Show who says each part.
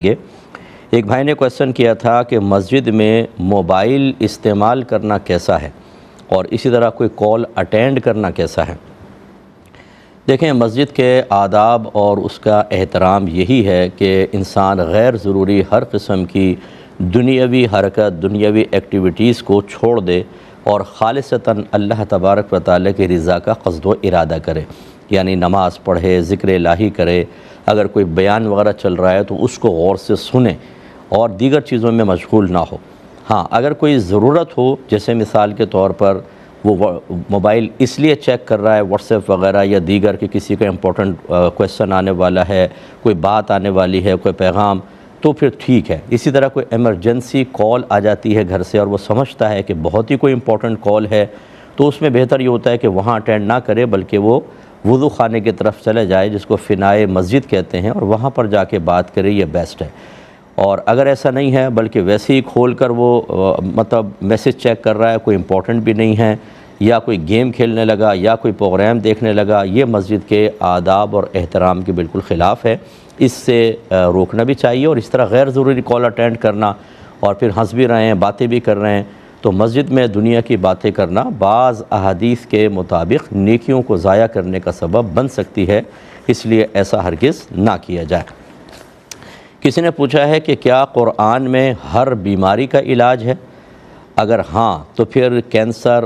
Speaker 1: یہ ایک بھائی نے کویسچن کیا تھا کہ مسجد میں موبائل استعمال کرنا کیسا ہے اور اسی طرح کوئی کال اٹینڈ کرنا کیسا ہے۔ دیکھیں، مسجد کے آداب اور اس کا احترام یہی ہے کہ انسان غیر ضروری ہر قسم کی دنیاوی حرکت، دنیاوی ایکٹیویٹیز کو چھوڑ دے اور خالصتاً اللہ تبارک و تعالیٰ کی رضا کا قصد و ارادہ کرے، یعنی نماز پڑھے، ذکر الہی کرے، اگر کوئی بیان وغیرہ چل رہا ہے تو اس کو غور سے سنیں اور دیگر چیزوں میں مشغول نہ ہو۔ ہاں، اگر کوئی ضرورت ہو، جیسے مثال کے طور پر وہ موبائل اس لیے چیک کر رہا ہے، واٹس ایپ وغیرہ یا دیگر کہ کسی کا امپورٹنٹ کویسچن آنے والا ہے، کوئی بات آنے والی ہے، کوئی پیغام، تو پھر ٹھیک ہے۔ اسی طرح کوئی ایمرجنسی کال آ جاتی ہے گھر سے اور وہ سمجھتا ہے کہ بہت ہی کوئی امپورٹنٹ کال ہے، تو اس میں بہتر یہ ہوتا ہے کہ وہاں اٹینڈ نہ کرے بلکہ وہ وضو خانے کی طرف چلے جائے، جس کو فنائے مسجد کہتے ہیں، اور وہاں پر جا کے بات کرے، یہ بیسٹ ہے۔ اور اگر ایسا نہیں ہے بلکہ ویسے ہی کھول کر وہ میسج چیک کر رہا ہے، کوئی امپورٹنٹ بھی نہیں ہے، یا کوئی گیم کھیلنے لگا یا کوئی پروگرام دیکھنے لگا، یہ مسجد کے آداب اور احترام کے بالکل خلاف ہے۔ اس سے روکنا بھی چاہیے، اور اس طرح غیر ضروری کال اٹینڈ کرنا اور پھر ہنس بھی رہے ہیں، باتیں بھی کر رہے ہیں، تو مسجد میں دنیا کی باتیں کرنا بعض احادیث کے مطابق نیکیوں کو ضائع کرنے کا سبب بن سکتی ہے، اس لیے ایسا ہرگز نہ کیا جائے۔ کسی نے پوچھا ہے کہ کیا قرآن میں ہر بیماری کا علاج ہے؟ اگر ہاں تو پھر کینسر